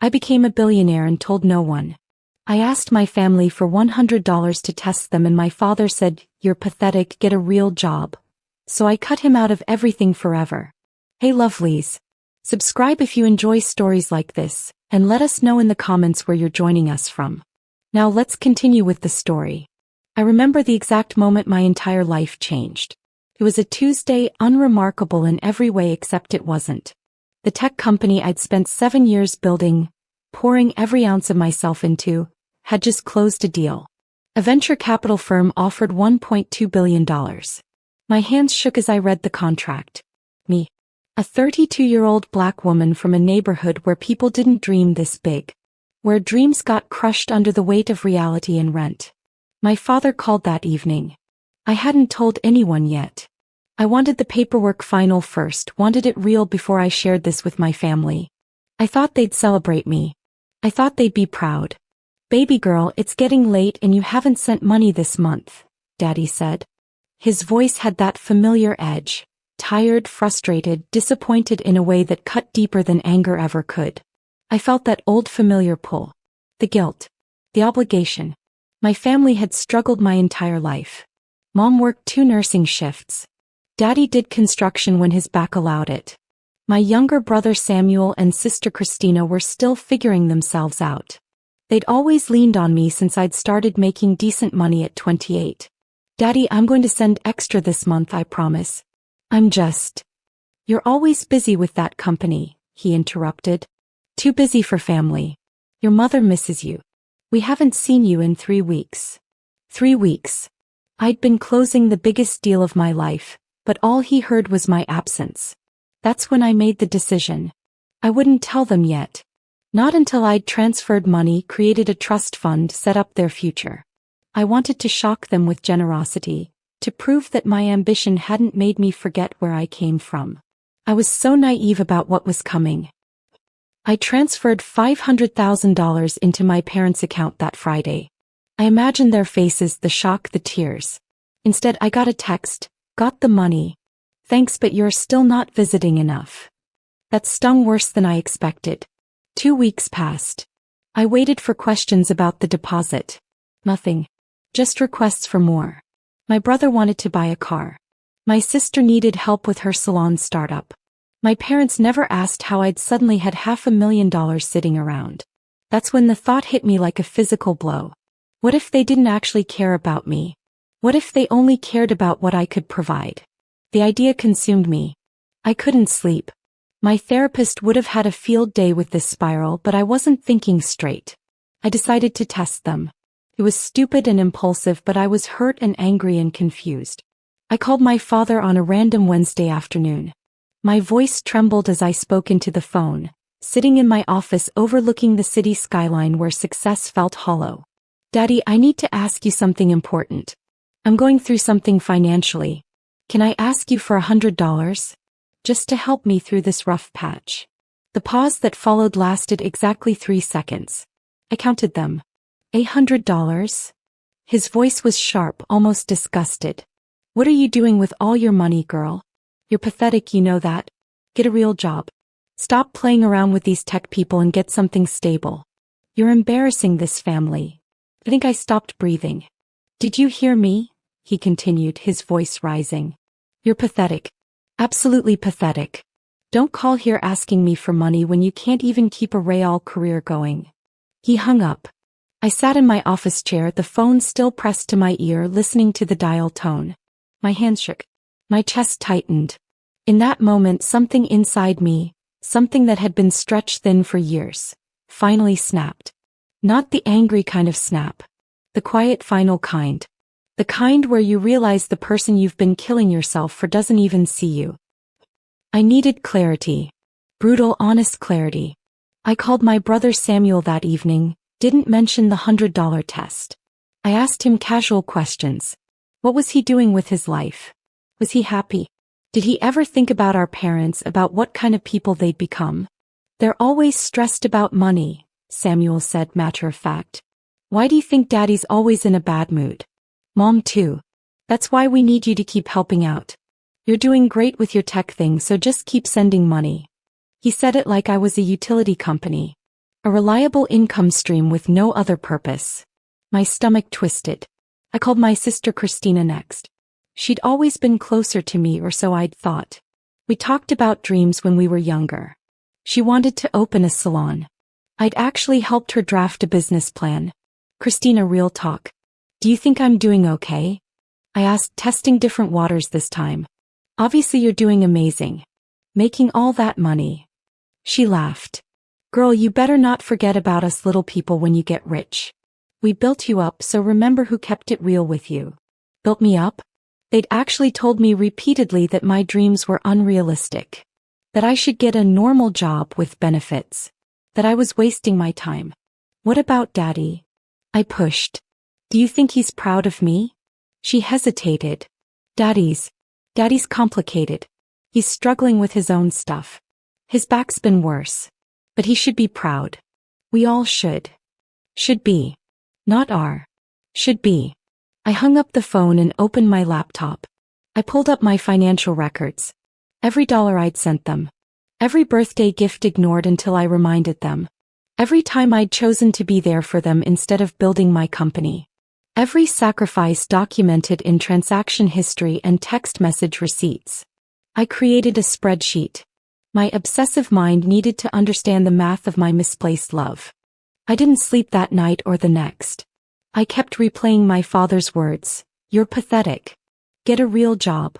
I became a billionaire and told no one. I asked my family for $100 to test them and my father said, "You're pathetic, get a real job." So I cut him out of everything forever. Hey lovelies. Subscribe if you enjoy stories like this, and let us know in the comments where you're joining us from. Now let's continue with the story. I remember the exact moment my entire life changed. It was a Tuesday, unremarkable in every way except it wasn't. The tech company I'd spent 7 years building, pouring every ounce of myself into, had just closed a deal. A venture capital firm offered $1.2 billion. My hands shook as I read the contract. Me, a 32-year-old black woman from a neighborhood where people didn't dream this big, where dreams got crushed under the weight of reality and rent. My father called that evening. I hadn't told anyone yet. I wanted the paperwork final first, wanted it real before I shared this with my family. I thought they'd celebrate me. I thought they'd be proud. "Baby girl, it's getting late and you haven't sent money this month," Daddy said. His voice had that familiar edge, tired, frustrated, disappointed in a way that cut deeper than anger ever could. I felt that old familiar pull. The guilt. The obligation. My family had struggled my entire life. Mom worked 2 nursing shifts. Daddy did construction when his back allowed it. My younger brother Samuel and sister Christina were still figuring themselves out. They'd always leaned on me since I'd started making decent money at 28. "Daddy, I'm going to send extra this month, I promise. You're always busy with that company," he interrupted. "Too busy for family. Your mother misses you. We haven't seen you in 3 weeks. 3 weeks. I'd been closing the biggest deal of my life, but all he heard was my absence. That's when I made the decision. I wouldn't tell them yet. Not until I'd transferred money, created a trust fund, set up their future. I wanted to shock them with generosity, to prove that my ambition hadn't made me forget where I came from. I was so naive about what was coming. I transferred $500,000 into my parents' account that Friday. I imagined their faces, the shock, the tears. Instead, I got a text, "Got the money. Thanks, but you're still not visiting enough." That stung worse than I expected. 2 weeks passed. I waited for questions about the deposit. Nothing. Just requests for more. My brother wanted to buy a car. My sister needed help with her salon startup. My parents never asked how I'd suddenly had $500,000 sitting around. That's when the thought hit me like a physical blow. What if they didn't actually care about me? What if they only cared about what I could provide? The idea consumed me. I couldn't sleep. My therapist would have had a field day with this spiral, but I wasn't thinking straight. I decided to test them. It was stupid and impulsive, but I was hurt and angry and confused. I called my father on a random Wednesday afternoon. My voice trembled as I spoke into the phone, sitting in my office overlooking the city skyline where success felt hollow. "Daddy, I need to ask you something important. I'm going through something financially. Can I ask you for $100? Just to help me through this rough patch." The pause that followed lasted exactly 3 seconds. I counted them. $100? His voice was sharp, almost disgusted. "What are you doing with all your money, girl? You're pathetic, you know that. Get a real job. Stop playing around with these tech people and get something stable. You're embarrassing this family." I think I stopped breathing. "Did you hear me?" he continued, his voice rising. "You're pathetic. Absolutely pathetic. Don't call here asking me for money when you can't even keep a real career going." He hung up. I sat in my office chair, the phone still pressed to my ear, listening to the dial tone. My hands shook. My chest tightened. In that moment, something inside me, something that had been stretched thin for years, finally snapped. Not the angry kind of snap. The quiet, final kind. The kind where you realize the person you've been killing yourself for doesn't even see you. I needed clarity. Brutal, honest clarity. I called my brother Samuel that evening, didn't mention the $100 test. I asked him casual questions. What was he doing with his life? Was he happy? Did he ever think about our parents, about what kind of people they'd become? "They're always stressed about money," Samuel said, matter of fact. "Why do you think Daddy's always in a bad mood?" "Mom too. That's why we need you to keep helping out. You're doing great with your tech thing, so just keep sending money." He said it like I was a utility company. A reliable income stream with no other purpose. My stomach twisted. I called my sister Christina next. She'd always been closer to me, or so I'd thought. We talked about dreams when we were younger. She wanted to open a salon. I'd actually helped her draft a business plan. Christina, real talk. Do you think I'm doing okay? I asked, testing different waters this time. Obviously you're doing amazing. Making all that money. She laughed. Girl, you better not forget about us little people when you get rich. We built you up, so remember who kept it real with you. Built me up? They'd actually told me repeatedly that my dreams were unrealistic. That I should get a normal job with benefits. That I was wasting my time. What about Daddy? I pushed. Do you think he's proud of me? She hesitated. Daddy's complicated. He's struggling with his own stuff. His back's been worse. But he should be proud. We all should. Should be. Not are. Should be. I hung up the phone and opened my laptop. I pulled up my financial records. Every dollar I'd sent them. Every birthday gift ignored until I reminded them. Every time I'd chosen to be there for them instead of building my company. Every sacrifice documented in transaction history and text message receipts. I created a spreadsheet. My obsessive mind needed to understand the math of my misplaced love. I didn't sleep that night or the next. I kept replaying my father's words. You're pathetic. Get a real job.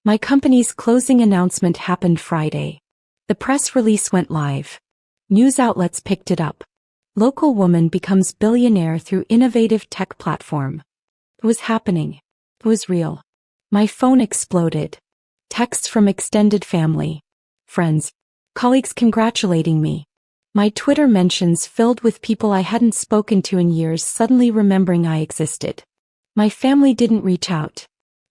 My company's closing announcement happened Friday. The press release went live. News outlets picked it up. Local woman becomes billionaire through innovative tech platform. It was happening. It was real. My phone exploded. Texts from extended family. Friends. Colleagues congratulating me. My Twitter mentions filled with people I hadn't spoken to in years suddenly remembering I existed. My family didn't reach out.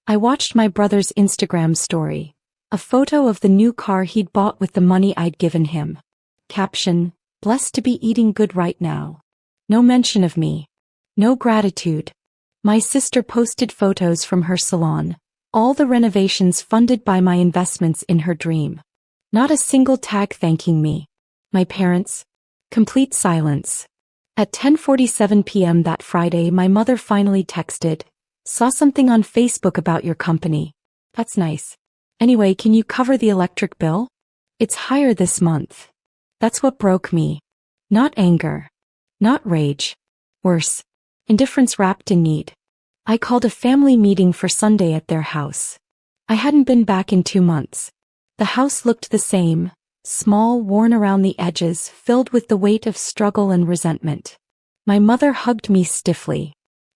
I watched my brother's Instagram story. A photo of the new car he'd bought with the money I'd given him. Caption, blessed to be eating good right now. No mention of me. No gratitude. My sister posted photos from her salon. All the renovations funded by my investments in her dream. Not a single tag thanking me. My parents? Complete silence. At 10:47 p.m. that Friday, my mother finally texted, saw something on Facebook about your company. That's nice. Anyway, can you cover the electric bill? It's higher this month. That's what broke me. Not anger. Not rage. Worse. Indifference wrapped in need. I called a family meeting for Sunday at their house. I hadn't been back in 2 months. The house looked the same. Small, worn around the edges, filled with the weight of struggle and resentment. My mother hugged me stiffly.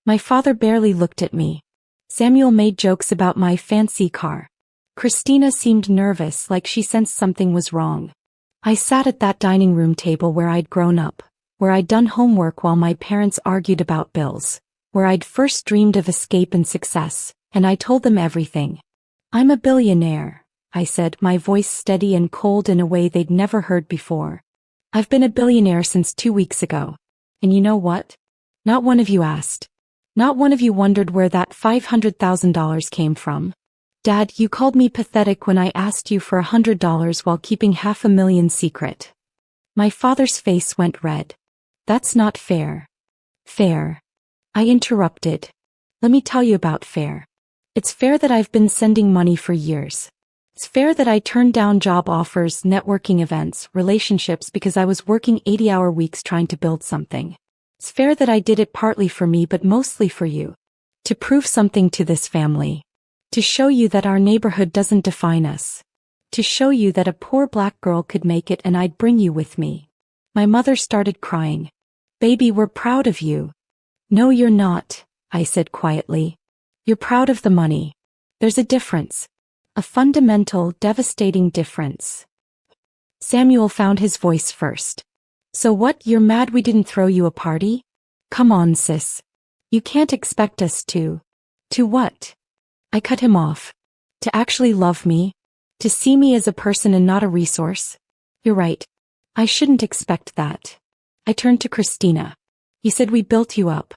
My father barely looked at me. Samuel made jokes about my fancy car. Christina seemed nervous, like she sensed something was wrong. I sat at that dining room table where I'd grown up, where I'd done homework while my parents argued about bills, where I'd first dreamed of escape and success, and I told them everything. I'm a billionaire, I said, my voice steady and cold in a way they'd never heard before. I've been a billionaire since 2 weeks ago. And you know what? Not one of you asked. Not one of you wondered where that $500,000 came from. Dad, you called me pathetic when I asked you for $100 while keeping $500,000 secret. My father's face went red. That's not fair. Fair. I interrupted. Let me tell you about fair. It's fair that I've been sending money for years. It's fair that I turned down job offers, networking events, relationships because I was working 80-hour weeks trying to build something. It's fair that I did it partly for me but mostly for you. To prove something to this family. To show you that our neighborhood doesn't define us. To show you that a poor black girl could make it and I'd bring you with me. My mother started crying. Baby, we're proud of you. No, you're not, I said quietly. You're proud of the money. There's a difference. A fundamental, devastating difference. Samuel found his voice first. So what, you're mad we didn't throw you a party? Come on, sis. You can't expect us to. To what? I cut him off. To actually love me? To see me as a person and not a resource? You're right. I shouldn't expect that. I turned to Christina. You said we built you up.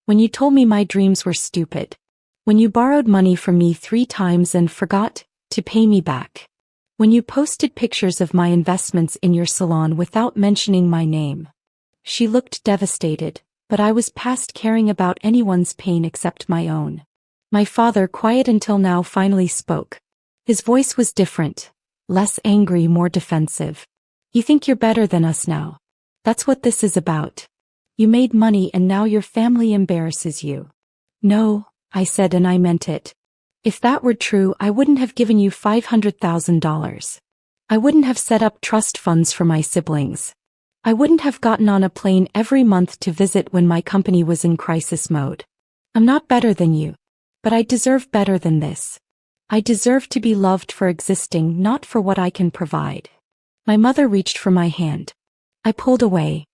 When you told me my dreams were stupid. When you borrowed money from me 3 times and forgot to pay me back. When you posted pictures of my investments in your salon without mentioning my name. She looked devastated, but I was past caring about anyone's pain except my own. My father, quiet until now, finally spoke. His voice was different, less angry, more defensive. You think you're better than us now. That's what this is about. You made money and now your family embarrasses you. No, I said, and I meant it. If that were true, I wouldn't have given you $500,000. I wouldn't have set up trust funds for my siblings. I wouldn't have gotten on a plane every month to visit when my company was in crisis mode. I'm not better than you. But I deserve better than this. I deserve to be loved for existing, not for what I can provide. My mother reached for my hand. I pulled away.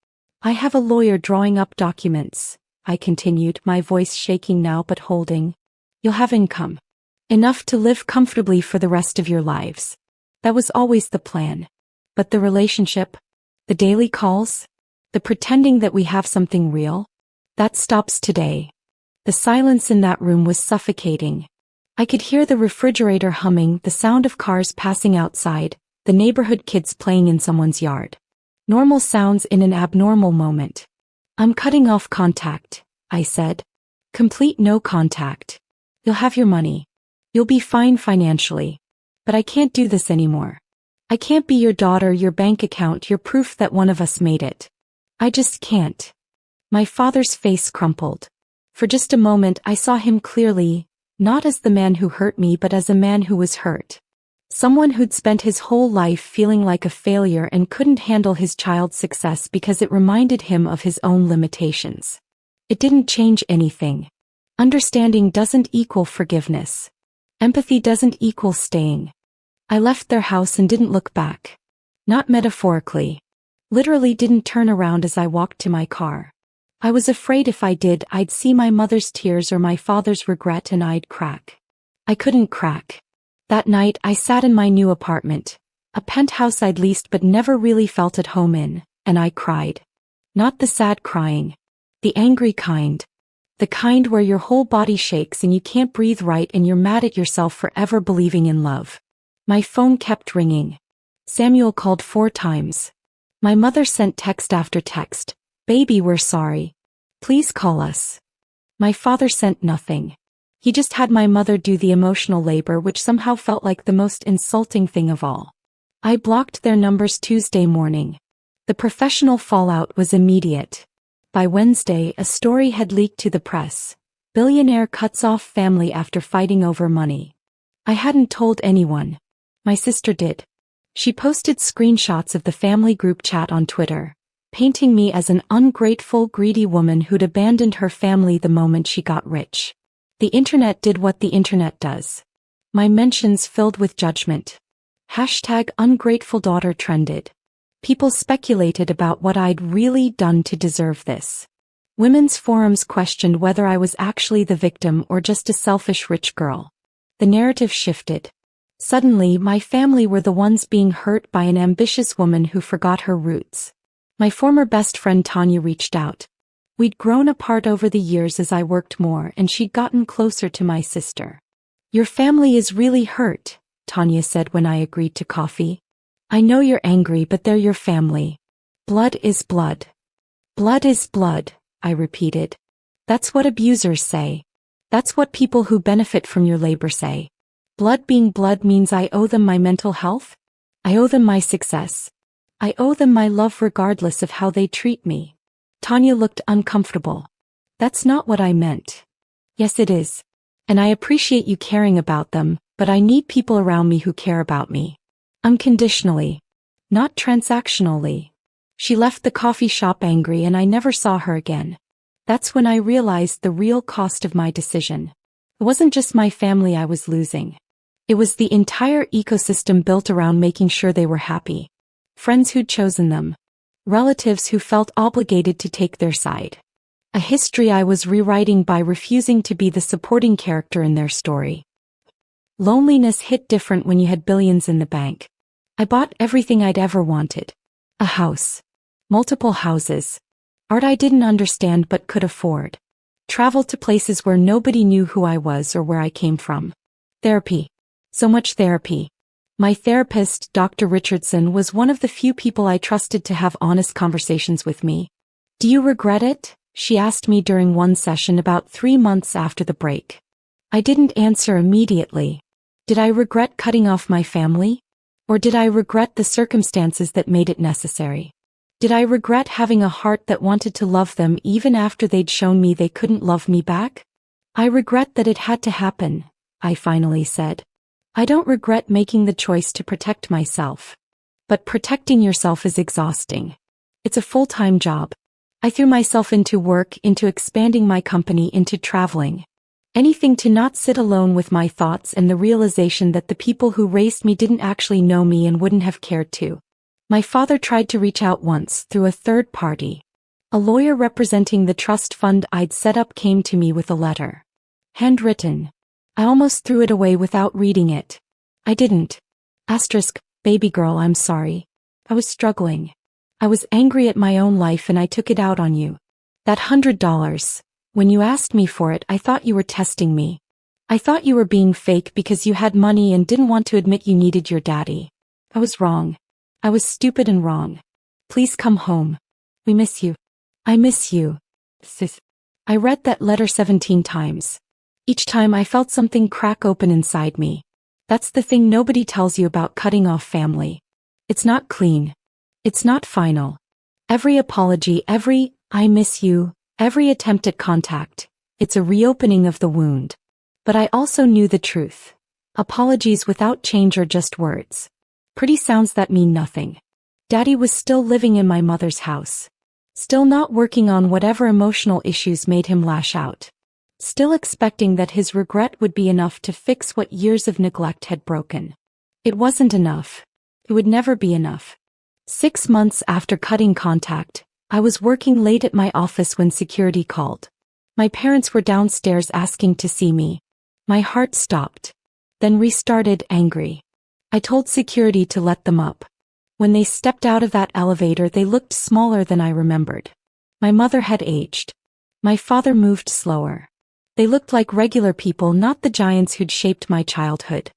I have a lawyer drawing up documents, I continued, my voice shaking now but holding. You'll have income. Enough to live comfortably for the rest of your lives. That was always the plan. But the relationship, the daily calls, the pretending that we have something real, that stops today. The silence in that room was suffocating. I could hear the refrigerator humming, the sound of cars passing outside, the neighborhood kids playing in someone's yard. Normal sounds in an abnormal moment. I'm cutting off contact, I said. Complete no contact. You'll have your money. You'll be fine financially. But I can't do this anymore. I can't be your daughter, your bank account, your proof that one of us made it. I just can't. My father's face crumpled. For just a moment I saw him clearly, not as the man who hurt me but as a man who was hurt. Someone who'd spent his whole life feeling like a failure and couldn't handle his child's success because it reminded him of his own limitations. It didn't change anything. Understanding doesn't equal forgiveness. Empathy doesn't equal staying. I left their house and didn't look back. Not metaphorically. Literally didn't turn around as I walked to my car. I was afraid if I did, I'd see my mother's tears or my father's regret and I'd crack. I couldn't crack. That night I sat in my new apartment, a penthouse I'd leased but never really felt at home in, and I cried. Not the sad crying. The angry kind. The kind where your whole body shakes and you can't breathe right and you're mad at yourself for ever believing in love. My phone kept ringing. Samuel called 4 times. My mother sent text after text. Baby, we're sorry. Please call us. My father sent nothing. He just had my mother do the emotional labor, which somehow felt like the most insulting thing of all. I blocked their numbers Tuesday morning. The professional fallout was immediate. By Wednesday, a story had leaked to the press. Billionaire cuts off family after fighting over money. I hadn't told anyone. My sister did. She posted screenshots of the family group chat on Twitter, painting me as an ungrateful, greedy woman who'd abandoned her family the moment she got rich. The internet did what the internet does. My mentions filled with judgment. #ungrateful daughter trended. People speculated about what I'd really done to deserve this. Women's forums questioned whether I was actually the victim or just a selfish rich girl. The narrative shifted. Suddenly, my family were the ones being hurt by an ambitious woman who forgot her roots. My former best friend Tanya reached out. We'd grown apart over the years as I worked more and she'd gotten closer to my sister. Your family is really hurt, Tanya said when I agreed to coffee. I know you're angry, but they're your family. Blood is blood. Blood is blood, I repeated. That's what abusers say. That's what people who benefit from your labor say. Blood being blood means I owe them my mental health. I owe them my success. I owe them my love regardless of how they treat me. Tanya looked uncomfortable. That's not what I meant. Yes, it is. And I appreciate you caring about them, but I need people around me who care about me. Unconditionally. Not transactionally. She left the coffee shop angry and I never saw her again. That's when I realized the real cost of my decision. It wasn't just my family I was losing. It was the entire ecosystem built around making sure they were happy. Friends who'd chosen them. Relatives who felt obligated to take their side. A history I was rewriting by refusing to be the supporting character in their story. Loneliness hit different when you had billions in the bank. I bought everything I'd ever wanted. A house. Multiple houses. Art I didn't understand but could afford. Travel to places where nobody knew who I was or where I came from. Therapy. So much therapy. My therapist, Dr. Richardson, was one of the few people I trusted to have honest conversations with me. Do you regret it? She asked me during one session about 3 months after the break. I didn't answer immediately. Did I regret cutting off my family? Or did I regret the circumstances that made it necessary? Did I regret having a heart that wanted to love them even after they'd shown me they couldn't love me back? I regret that it had to happen, I finally said. I don't regret making the choice to protect myself. But protecting yourself is exhausting. It's a full-time job. I threw myself into work, into expanding my company, into traveling. Anything to not sit alone with my thoughts and the realization that the people who raised me didn't actually know me and wouldn't have cared to. My father tried to reach out once through a third party. A lawyer representing the trust fund I'd set up came to me with a letter. Handwritten. I almost threw it away without reading it. I didn't. Baby girl, I'm sorry. I was struggling. I was angry at my own life and I took it out on you. That $100. When you asked me for it, I thought you were testing me. I thought you were being fake because you had money and didn't want to admit you needed your daddy. I was wrong. I was stupid and wrong. Please come home. We miss you. I miss you. Sis. I read that letter 17 times. Each time I felt something crack open inside me. That's the thing nobody tells you about cutting off family. It's not clean. It's not final. Every apology, every "I miss you," every attempt at contact, it's a reopening of the wound. But I also knew the truth. Apologies without change are just words. Pretty sounds that mean nothing. Daddy was still living in my mother's house. Still not working on whatever emotional issues made him lash out. Still expecting that his regret would be enough to fix what years of neglect had broken. It wasn't enough. It would never be enough. 6 months after cutting contact, I was working late at my office when security called. My parents were downstairs asking to see me. My heart stopped. Then restarted, angry. I told security to let them up. When they stepped out of that elevator, they looked smaller than I remembered. My mother had aged. My father moved slower. They looked like regular people, not the giants who'd shaped my childhood.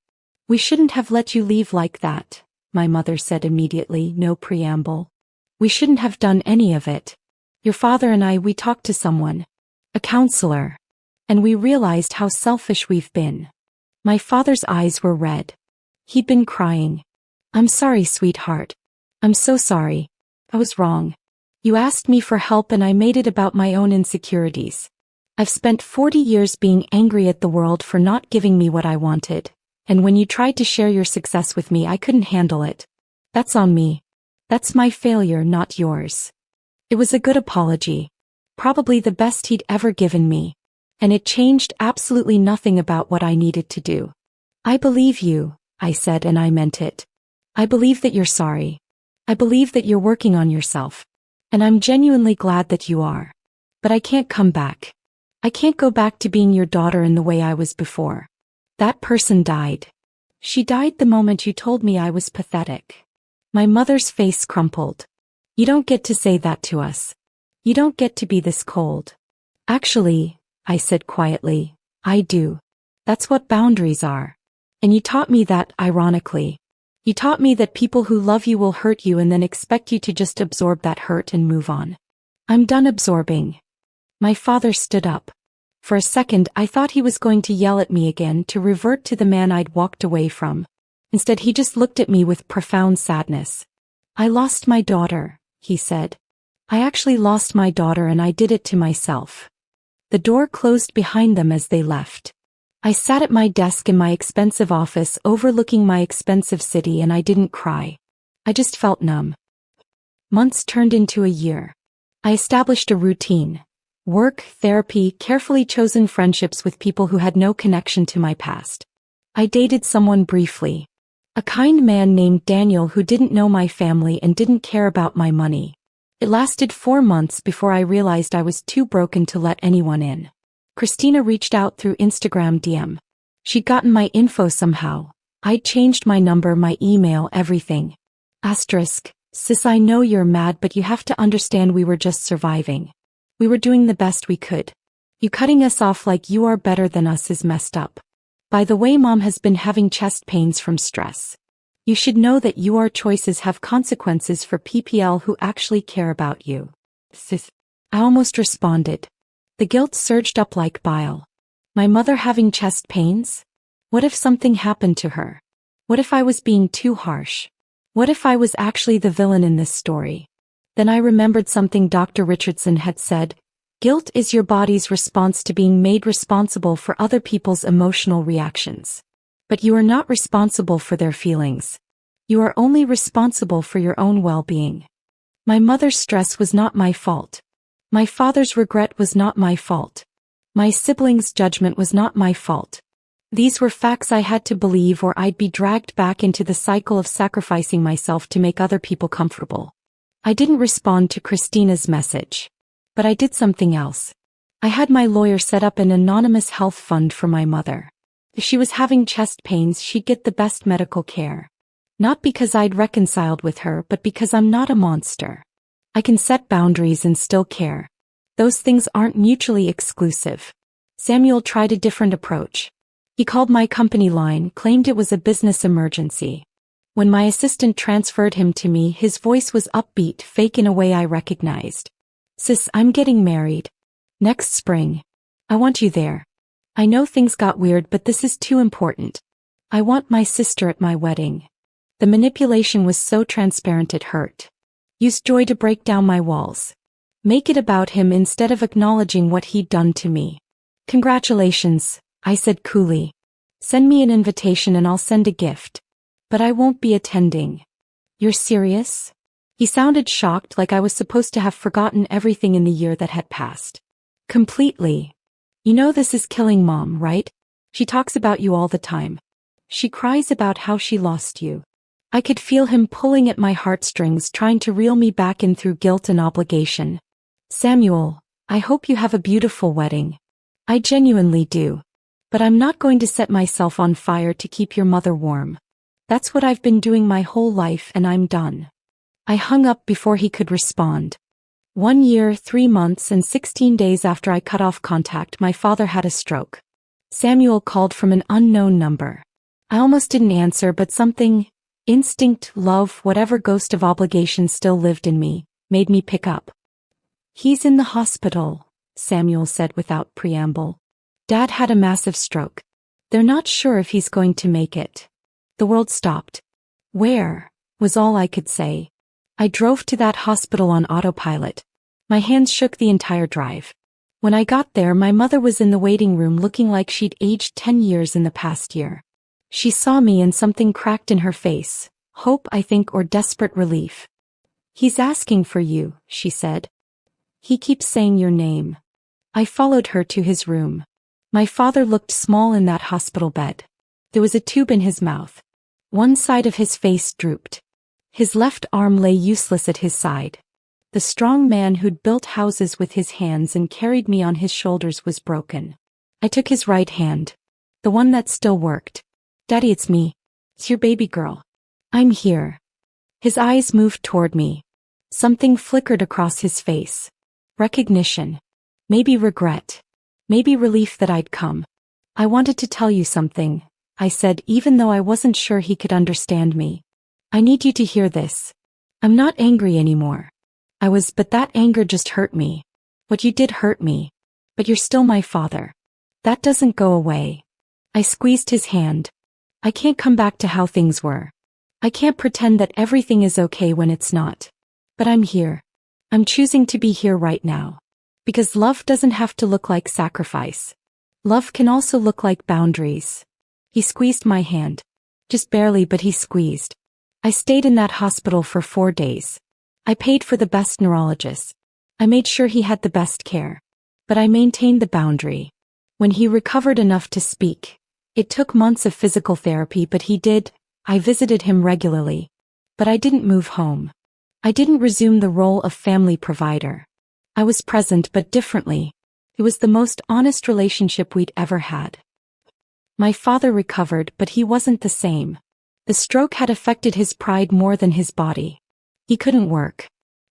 We shouldn't have let you leave like that, my mother said immediately, no preamble. We shouldn't have done any of it. Your father and we talked to someone. A counselor. And we realized how selfish we've been. My father's eyes were red. He'd been crying. I'm sorry, sweetheart. I'm so sorry. I was wrong. You asked me for help and I made it about my own insecurities. I've spent 40 years being angry at the world for not giving me what I wanted. And when you tried to share your success with me, I couldn't handle it. That's on me. That's my failure, not yours. It was a good apology. Probably the best he'd ever given me. And it changed absolutely nothing about what I needed to do. I believe you, I said, and I meant it. I believe that you're sorry. I believe that you're working on yourself. And I'm genuinely glad that you are. But I can't come back. I can't go back to being your daughter in the way I was before. That person died. She died the moment you told me I was pathetic. My mother's face crumpled. You don't get to say that to us. You don't get to be this cold. Actually, I said quietly, I do. That's what boundaries are. And you taught me that, ironically. You taught me that people who love you will hurt you and then expect you to just absorb that hurt and move on. I'm done absorbing. My father stood up. For a second, I thought he was going to yell at me again, to revert to the man I'd walked away from. Instead, he just looked at me with profound sadness. I lost my daughter, he said. I actually lost my daughter and I did it to myself. The door closed behind them as they left. I sat at my desk in my expensive office overlooking my expensive city and I didn't cry. I just felt numb. Months turned into a year. I established a routine. Work, therapy, carefully chosen friendships with people who had no connection to my past. I dated someone briefly. A kind man named Daniel who didn't know my family and didn't care about my money. It lasted 4 months before I realized I was too broken to let anyone in. Christina reached out through Instagram DM. She'd gotten my info somehow. I'd changed my number, my email, everything. Sis, I know you're mad, but you have to understand we were just surviving. We were doing the best we could. You cutting us off like you are better than us is messed up. By the way, Mom has been having chest pains from stress. You should know that your choices have consequences for people who actually care about you. Sis. I almost responded. The guilt surged up like bile. My mother having chest pains? What if something happened to her? What if I was being too harsh? What if I was actually the villain in this story? Then I remembered something Dr. Richardson had said. Guilt is your body's response to being made responsible for other people's emotional reactions. But you are not responsible for their feelings. You are only responsible for your own well-being. My mother's stress was not my fault. My father's regret was not my fault. My siblings' judgment was not my fault. These were facts I had to believe, or I'd be dragged back into the cycle of sacrificing myself to make other people comfortable. I didn't respond to Christina's message. But I did something else. I had my lawyer set up an anonymous health fund for my mother. If she was having chest pains, she'd get the best medical care. Not because I'd reconciled with her, but because I'm not a monster. I can set boundaries and still care. Those things aren't mutually exclusive. Samuel tried a different approach. He called my company line, claimed it was a business emergency. When my assistant transferred him to me, his voice was upbeat, fake in a way I recognized. Sis, I'm getting married. Next spring. I want you there. I know things got weird, but this is too important. I want my sister at my wedding. The manipulation was so transparent it hurt. Used joy to break down my walls. Make it about him instead of acknowledging what he'd done to me. Congratulations, I said coolly. Send me an invitation and I'll send a gift. But I won't be attending. You're serious? He sounded shocked, like I was supposed to have forgotten everything in the year that had passed. Completely. You know this is killing Mom, right? She talks about you all the time. She cries about how she lost you. I could feel him pulling at my heartstrings, trying to reel me back in through guilt and obligation. Samuel, I hope you have a beautiful wedding. I genuinely do. But I'm not going to set myself on fire to keep your mother warm. That's what I've been doing my whole life, and I'm done. I hung up before he could respond. 1 year, 3 months, and 16 days after I cut off contact, my father had a stroke. Samuel called from an unknown number. I almost didn't answer, but something, instinct, love, whatever ghost of obligation still lived in me, made me pick up. He's in the hospital, Samuel said without preamble. Dad had a massive stroke. They're not sure if he's going to make it. The world stopped. Where? Was all I could say. I drove to that hospital on autopilot. My hands shook the entire drive. When I got there, my mother was in the waiting room looking like she'd aged 10 years in the past year. She saw me and something cracked in her face. Hope, I think, or desperate relief. He's asking for you, she said. He keeps saying your name. I followed her to his room. My father looked small in that hospital bed. There was a tube in his mouth. One side of his face drooped. His left arm lay useless at his side. The strong man who'd built houses with his hands and carried me on his shoulders was broken. I took his right hand. The one that still worked. Daddy, it's me. It's your baby girl. I'm here. His eyes moved toward me. Something flickered across his face. Recognition. Maybe regret. Maybe relief that I'd come. I wanted to tell you something, I said, even though I wasn't sure he could understand me. I need you to hear this. I'm not angry anymore. I was, but that anger just hurt me. What you did hurt me. But you're still my father. That doesn't go away. I squeezed his hand. I can't come back to how things were. I can't pretend that everything is okay when it's not. But I'm here. I'm choosing to be here right now. Because love doesn't have to look like sacrifice. Love can also look like boundaries. He squeezed my hand. Just barely, but he squeezed. I stayed in that hospital for 4 days. I paid for the best neurologist. I made sure he had the best care. But I maintained the boundary. When he recovered enough to speak, it took months of physical therapy, but he did. I visited him regularly. But I didn't move home. I didn't resume the role of family provider. I was present, but differently. It was the most honest relationship we'd ever had. My father recovered, but he wasn't the same. The stroke had affected his pride more than his body. He couldn't work.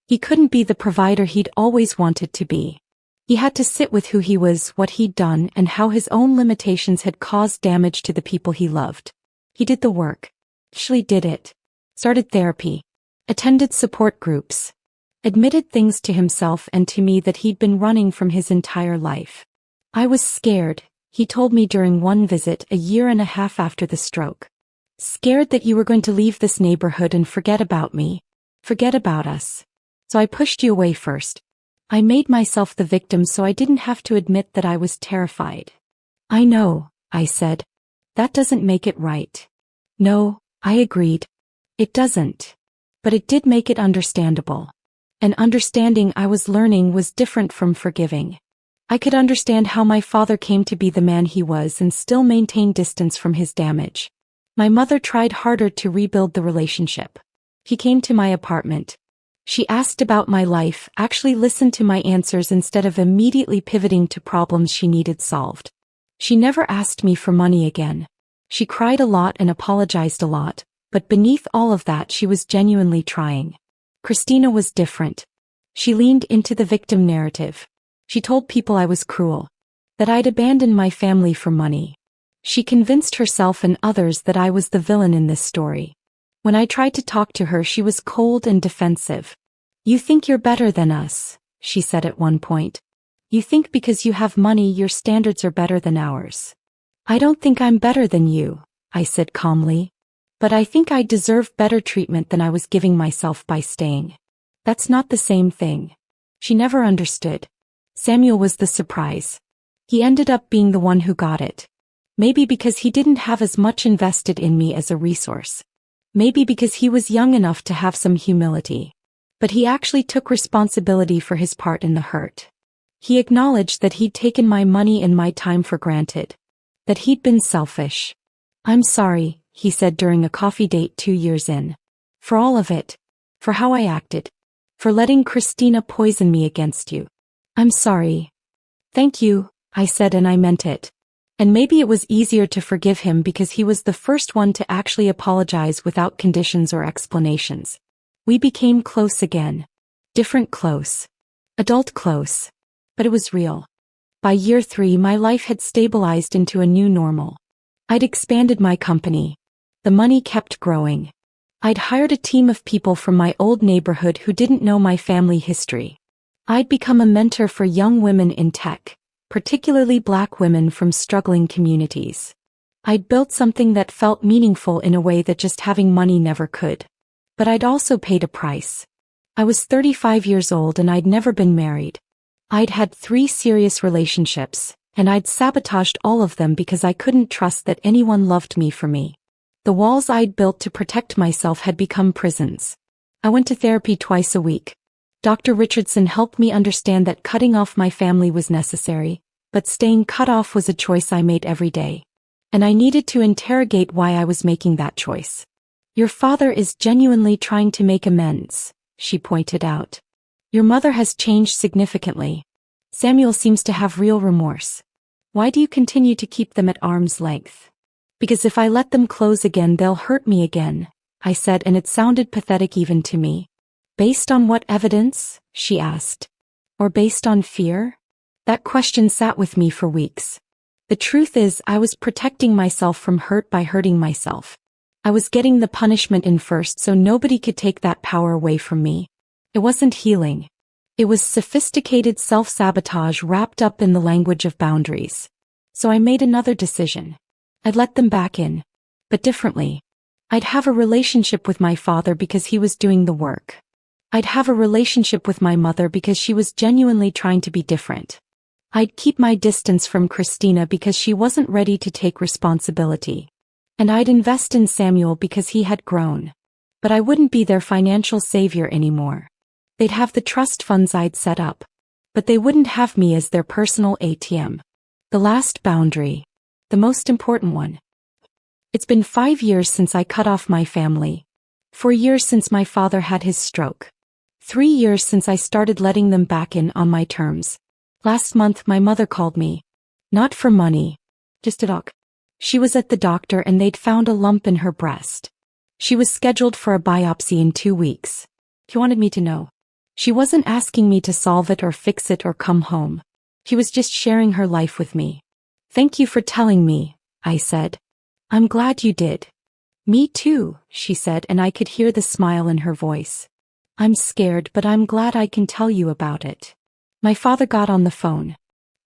He couldn't be the provider he'd always wanted to be. He had to sit with who he was, what he'd done, and how his own limitations had caused damage to the people he loved. He did the work. Actually did it. Started therapy. Attended support groups. Admitted things to himself and to me that he'd been running from his entire life. I was scared, he told me during one visit a year and a half after the stroke. Scared that you were going to leave this neighborhood and forget about me. Forget about us. So I pushed you away first. I made myself the victim so I didn't have to admit that I was terrified. I know, I said. That doesn't make it right. No, I agreed. It doesn't. But it did make it understandable. And understanding, I was learning, was different from forgiving. I could understand how my father came to be the man he was and still maintain distance from his damage. My mother tried harder to rebuild the relationship. He came to my apartment. She asked about my life, actually listened to my answers instead of immediately pivoting to problems she needed solved. She never asked me for money again. She cried a lot and apologized a lot, but beneath all of that she was genuinely trying. Christina was different. She leaned into the victim narrative. She told people I was cruel. That I'd abandoned my family for money. She convinced herself and others that I was the villain in this story. When I tried to talk to her, she was cold and defensive. You think you're better than us, she said at one point. You think because you have money your standards are better than ours. I don't think I'm better than you, I said calmly. But I think I deserve better treatment than I was giving myself by staying. That's not the same thing. She never understood. Samuel was the surprise. He ended up being the one who got it. Maybe because he didn't have as much invested in me as a resource. Maybe because he was young enough to have some humility. But he actually took responsibility for his part in the hurt. He acknowledged that he'd taken my money and my time for granted. That he'd been selfish. I'm sorry, he said during a coffee date 2 years in. For all of it. For how I acted. For letting Christina poison me against you. I'm sorry. Thank you, I said, and I meant it. And maybe it was easier to forgive him because he was the first one to actually apologize without conditions or explanations. We became close again. Different close. Adult close. But it was real. By year 3 my life had stabilized into a new normal. I'd expanded my company. The money kept growing. I'd hired a team of people from my old neighborhood who didn't know my family history. I'd become a mentor for young women in tech, particularly Black women from struggling communities. I'd built something that felt meaningful in a way that just having money never could. But I'd also paid a price. I was 35 years old and I'd never been married. I'd had 3 serious relationships, and I'd sabotaged all of them because I couldn't trust that anyone loved me for me. The walls I'd built to protect myself had become prisons. I went to therapy twice a week. Dr. Richardson helped me understand that cutting off my family was necessary, but staying cut off was a choice I made every day. And I needed to interrogate why I was making that choice. Your father is genuinely trying to make amends, she pointed out. Your mother has changed significantly. Samuel seems to have real remorse. Why do you continue to keep them at arm's length? Because if I let them close again they'll hurt me again, I said, and it sounded pathetic even to me. Based on what evidence? She asked. Or based on fear? That question sat with me for weeks. The truth is, I was protecting myself from hurt by hurting myself. I was getting the punishment in first so nobody could take that power away from me. It wasn't healing. It was sophisticated self-sabotage wrapped up in the language of boundaries. So I made another decision. I'd let them back in. But differently. I'd have a relationship with my father because he was doing the work. I'd have a relationship with my mother because she was genuinely trying to be different. I'd keep my distance from Christina because she wasn't ready to take responsibility. And I'd invest in Samuel because he had grown. But I wouldn't be their financial savior anymore. They'd have the trust funds I'd set up. But they wouldn't have me as their personal ATM. The last boundary. The most important one. It's been 5 years since I cut off my family. 4 years since my father had his stroke. 3 years since I started letting them back in on my terms. Last month my mother called me. Not for money. Just to talk. She was at the doctor and they'd found a lump in her breast. She was scheduled for a biopsy in 2 weeks. She wanted me to know. She wasn't asking me to solve it or fix it or come home. She was just sharing her life with me. Thank you for telling me, I said. I'm glad you did. Me too, she said, and I could hear the smile in her voice. I'm scared, but I'm glad I can tell you about it. My father got on the phone.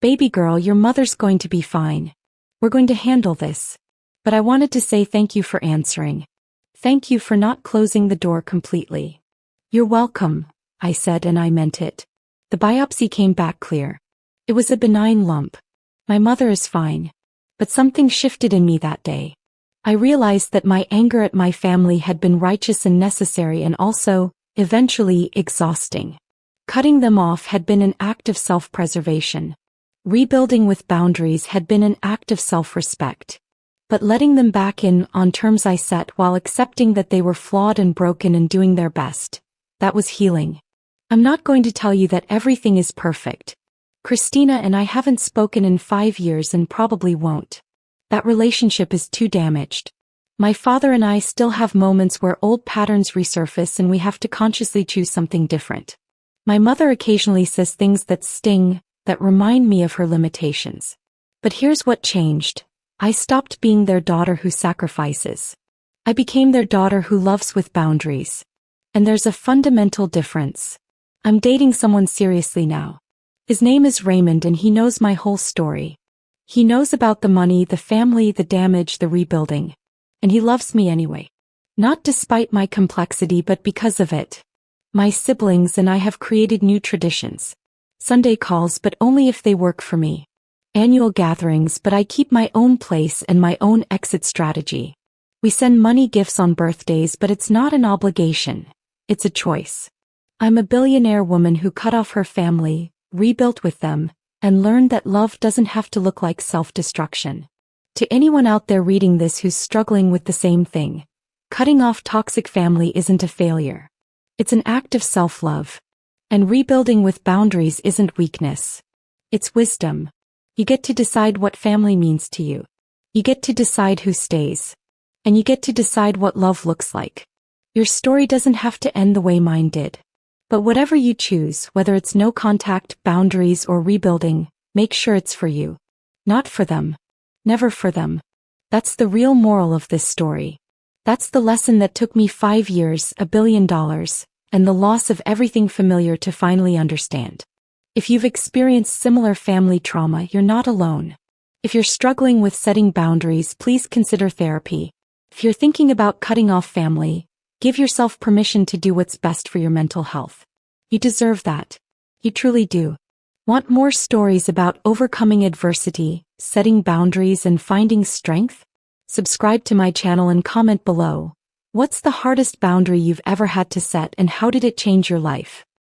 Baby girl, your mother's going to be fine. We're going to handle this. But I wanted to say thank you for answering. Thank you for not closing the door completely. You're welcome, I said, and I meant it. The biopsy came back clear. It was a benign lump. My mother is fine. But something shifted in me that day. I realized that my anger at my family had been righteous and necessary and also, eventually, exhausting. Cutting them off had been an act of self-preservation. Rebuilding with boundaries had been an act of self-respect. But letting them back in on terms I set while accepting that they were flawed and broken and doing their best, that was healing. I'm not going to tell you that everything is perfect. Christina and I haven't spoken in 5 years and probably won't. That relationship is too damaged. My father and I still have moments where old patterns resurface and we have to consciously choose something different. My mother occasionally says things that sting, that remind me of her limitations. But here's what changed. I stopped being their daughter who sacrifices. I became their daughter who loves with boundaries. And there's a fundamental difference. I'm dating someone seriously now. His name is Raymond and he knows my whole story. He knows about the money, the family, the damage, the rebuilding. And he loves me anyway. Not despite my complexity but because of it. My siblings and I have created new traditions. Sunday calls but only if they work for me. Annual gatherings but I keep my own place and my own exit strategy. We send money gifts on birthdays but it's not an obligation. It's a choice. I'm a billionaire woman who cut off her family, rebuilt with them, and learned that love doesn't have to look like self-destruction. To anyone out there reading this who's struggling with the same thing, cutting off toxic family isn't a failure. It's an act of self-love. And rebuilding with boundaries isn't weakness. It's wisdom. You get to decide what family means to you. You get to decide who stays. And you get to decide what love looks like. Your story doesn't have to end the way mine did. But whatever you choose, whether it's no contact, boundaries, or rebuilding, make sure it's for you. Not for them. Never for them. That's the real moral of this story. That's the lesson that took me 5 years, $1 billion, and the loss of everything familiar to finally understand. If you've experienced similar family trauma, you're not alone. If you're struggling with setting boundaries, please consider therapy. If you're thinking about cutting off family, give yourself permission to do what's best for your mental health. You deserve that. You truly do. Want more stories about overcoming adversity, setting boundaries, and finding strength? Subscribe to my channel and comment below. What's the hardest boundary you've ever had to set and how did it change your life?